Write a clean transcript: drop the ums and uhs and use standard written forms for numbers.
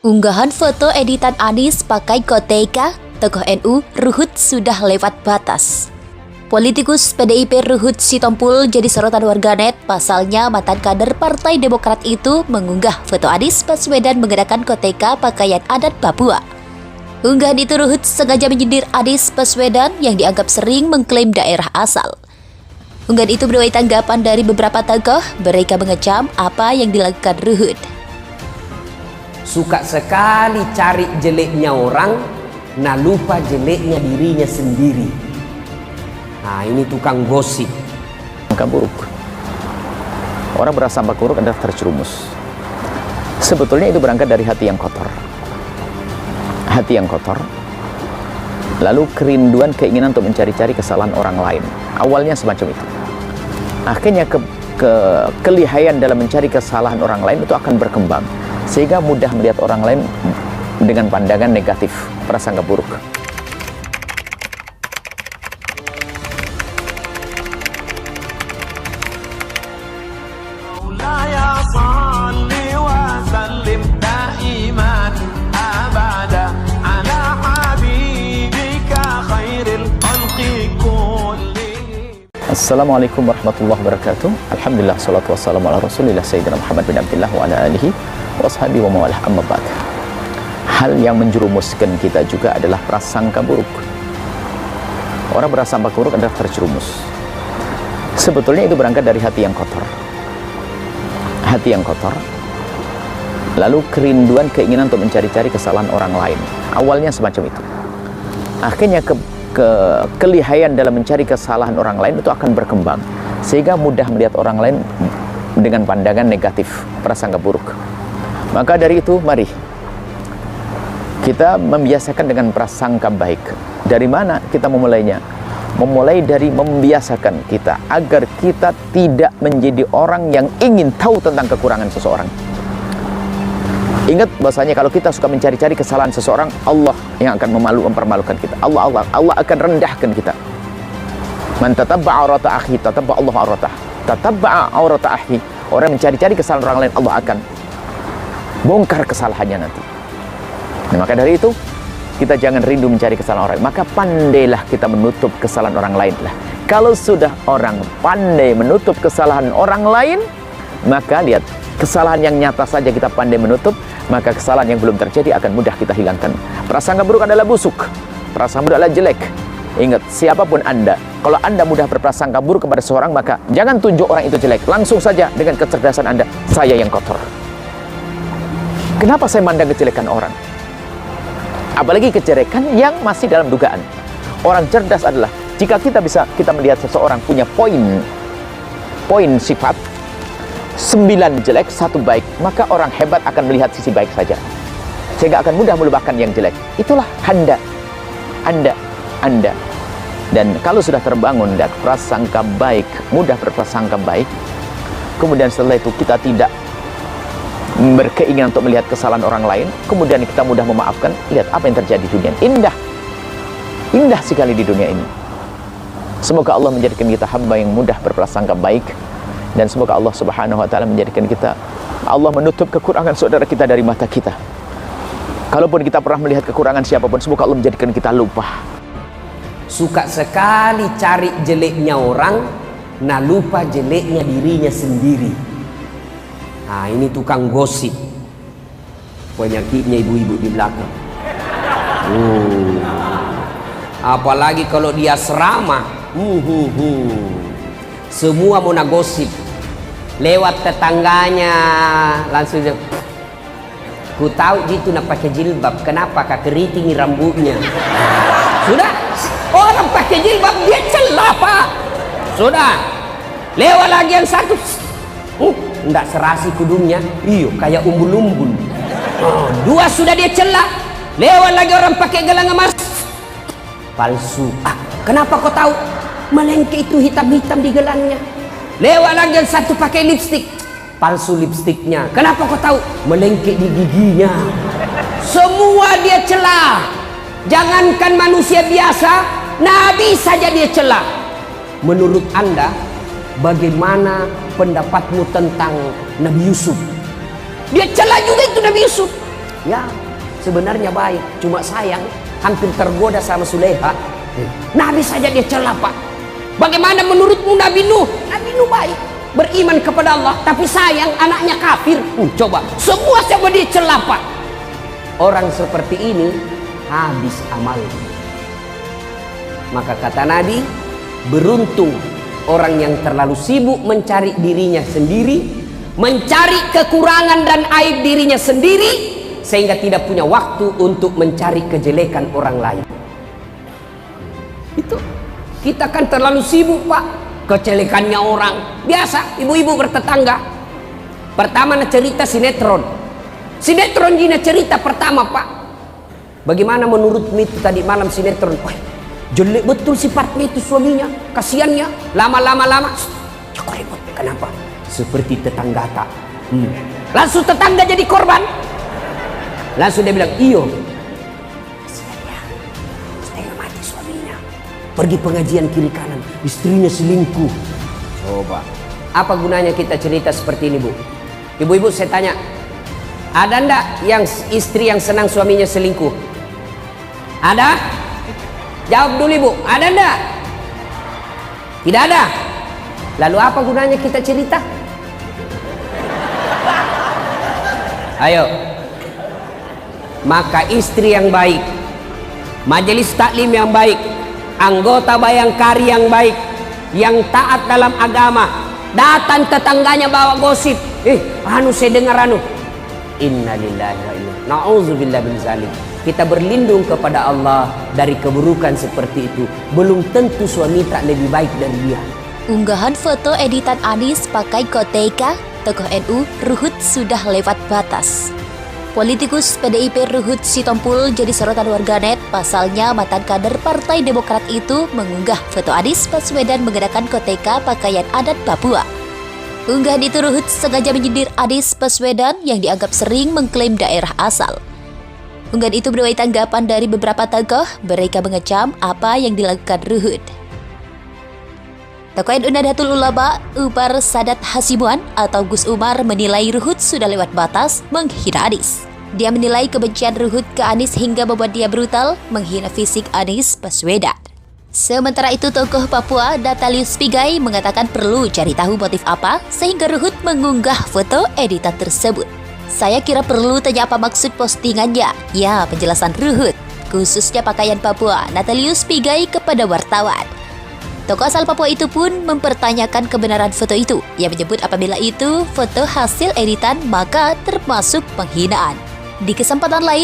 Unggahan foto editan Anies pakai koteka, tokoh NU Ruhut sudah lewat batas. Politikus PDIP Ruhut Sitompul jadi sorotan warganet, pasalnya mantan kader Partai Demokrat itu mengunggah foto Anies Baswedan mengenakan koteka pakaian adat Papua. Unggahan itu Ruhut sengaja menyindir Anies Baswedan yang dianggap sering mengklaim daerah asal. Unggahan itu menuai tanggapan dari beberapa tokoh, mereka mengecam apa yang dilakukan Ruhut. Suka sekali cari jeleknya orang, nah lupa jeleknya dirinya sendiri. Nah ini tukang gosip. Sangka buruk. Orang berasangka buruk adalah terjerumus. Sebetulnya itu berangkat dari hati yang kotor. Hati yang kotor. Lalu kerinduan, keinginan untuk mencari-cari kesalahan orang lain. Awalnya semacam itu. Akhirnya kelihayan dalam mencari kesalahan orang lain itu akan berkembang. Sehingga mudah melihat orang lain dengan pandangan negatif, prasangka buruk. Assalamualaikum warahmatullahi wabarakatuh. Alhamdulillah, salatu wassalamu ala rasulillah Sayyidina Muhammad bin Abdullah wa ala alihi wa ashabihi wa mawalah, amma ba'd. Hal yang menjerumuskan kita juga adalah prasangka buruk. Orang berasangka buruk adalah terjerumus. Sebetulnya itu berangkat dari hati yang kotor. Hati yang kotor. Lalu kerinduan, keinginan untuk mencari-cari kesalahan orang lain. Awalnya semacam itu. Akhirnya kelihayan dalam mencari kesalahan orang lain itu akan berkembang, sehingga mudah melihat orang lain dengan pandangan negatif, prasangka buruk. Maka dari itu, mari kita membiasakan dengan prasangka baik. Dari mana kita memulainya? Memulai dari membiasakan kita agar kita tidak menjadi orang yang ingin tahu tentang kekurangan seseorang. Ingat bahasanya kalau kita suka mencari-cari kesalahan seseorang, Allah yang akan mempermalukan kita. Allah akan rendahkan kita. Man tatabba'a aurata akhi tatabba'a Allah auratah. Tatabba'a aurata akhi. Orang mencari-cari kesalahan orang lain, Allah akan bongkar kesalahannya nanti. Nah, maka dari itu kita jangan rindu mencari kesalahan orang lain. Maka pandailah kita menutup kesalahan orang lain lah. Kalau sudah orang pandai menutup kesalahan orang lain, maka lihat, kesalahan yang nyata saja kita pandai menutup, maka kesalahan yang belum terjadi akan mudah kita hilangkan. Prasangka buruk adalah busuk, prasangka buruk adalah jelek. Ingat, siapapun Anda, kalau Anda mudah berprasangka buruk kepada seorang, maka jangan tunjuk orang itu jelek. Langsung saja dengan kecerdasan Anda, saya yang kotor. Kenapa saya mandang kejelekan orang? Apalagi kejelekan yang masih dalam dugaan. Orang cerdas adalah, jika kita melihat seseorang punya poin sifat, 9 jelek, 1 baik, maka orang hebat akan melihat sisi baik saja, sehingga akan mudah melupakan yang jelek. Itulah Anda. Dan kalau sudah terbangun dan prasangka baik, mudah berprasangka baik, kemudian setelah itu kita tidak berkeinginan untuk melihat kesalahan orang lain, kemudian kita mudah memaafkan. Lihat apa yang terjadi di dunia. Indah sekali di dunia ini. Semoga Allah menjadikan kita hamba yang mudah berprasangka baik. Dan semoga Allah subhanahu wa ta'ala menjadikan kita, Allah menutup kekurangan saudara kita dari mata kita. Kalaupun kita pernah melihat kekurangan siapapun, semoga Allah menjadikan kita lupa. Suka sekali cari jeleknya orang, nah lupa jeleknya dirinya sendiri. Nah ini tukang gosip. Penyakitnya ibu-ibu di belakang. Apalagi kalau dia serama. Semua mau gosip. Lewat tetangganya langsung dia, ku tahu gitu nak pakai jilbab, kenapa kak keriting rambutnya. Sudah, orang pakai jilbab dia celah pak. Sudah, lewat lagi yang satu, enggak serasi kudungnya, iyo kayak umbul-umbul. 2 sudah dia celah, lewat lagi orang pakai gelang emas, palsu. Kenapa kau tahu? Melengke itu hitam-hitam di gelangnya. Lewat lagi yang satu pakai lipstik, palsu lipstiknya. Kenapa kau tahu? Melengkek di giginya. Semua dia celah. Jangankan manusia biasa, Nabi saja dia celah. Menurut Anda, bagaimana pendapatmu tentang Nabi Yusuf? Dia celah juga itu Nabi Yusuf. Ya, sebenarnya baik, cuma sayang hampir tergoda sama Suleha. Nabi saja dia celah, Pak. Bagaimana menurutmu Nabi Nuh? Nabi Nuh baik, beriman kepada Allah, tapi sayang anaknya kafir. Coba, semua sama dia celah, Pak. Orang seperti ini habis amalnya. Maka kata Nabi, beruntung orang yang terlalu sibuk mencari dirinya sendiri, mencari kekurangan dan aib dirinya sendiri, sehingga tidak punya waktu untuk mencari kejelekan orang lain. Itu kita kan terlalu sibuk, Pak, kejelekannya orang. Biasa ibu-ibu bertetangga. Pertama cerita sinetron Gina cerita pertama, Pak. Bagaimana menurutmu itu tadi malam sinetron? Wah, jelek betul sifatnya itu suaminya, kasihannya. Lama-lama kok ribut. Kenapa? Seperti tetangga tak. Langsung tetangga jadi korban. Langsung dia bilang, iyo, kasihan ya, setengah mati suaminya, pergi pengajian kiri kanan, istrinya selingkuh. Coba, apa gunanya kita cerita seperti ini, Bu? Ibu-ibu saya tanya, ada ndak yang istri yang senang suaminya selingkuh? Ada? Jawab dulu, Ibu, ada ndak? Tidak ada. Lalu apa gunanya kita cerita? Ayo. Maka istri yang baik, majelis taklim yang baik, anggota bayangkari yang baik, yang taat dalam agama, datang tetangganya bawa gosip, saya dengar innalillahi wa inna na'udzubillah min zalik. Kita berlindung kepada Allah dari keburukan seperti itu. Belum tentu suami tak lebih baik dari dia. Unggahan foto editan Anies pakai koteka, tokoh NU Ruhut sudah lewat batas. Politikus PDIP Ruhut Sitompul jadi sorotan warganet. Pasalnya mantan kader Partai Demokrat itu mengunggah foto Anies Baswedan mengenakan koteka pakaian adat Papua. Unggahan itu Ruhut sengaja menyindir Anies Baswedan yang dianggap sering mengklaim daerah asal. Unggahan itu menuai tanggapan dari beberapa tokoh. Mereka mengecam apa yang dilakukan Ruhut. Tokoh NU Nahdlatul Ulama Umar Sadat Hasibuan atau Gus Umar menilai Ruhut sudah lewat batas menghina Anies. Dia menilai kebencian Ruhut ke Anies hingga membuat dia brutal menghina fisik Anies Baswedan. Sementara itu tokoh Papua Natalius Pigai mengatakan perlu cari tahu motif apa sehingga Ruhut mengunggah foto editan tersebut. Saya kira perlu tanya apa maksud postingannya. Ya, penjelasan Ruhut, khususnya pakaian Papua, Natalius Pigai kepada wartawan. Tokoh asal Papua itu pun mempertanyakan kebenaran foto itu. Ia menyebut apabila itu foto hasil editan maka termasuk penghinaan. Di kesempatan lain,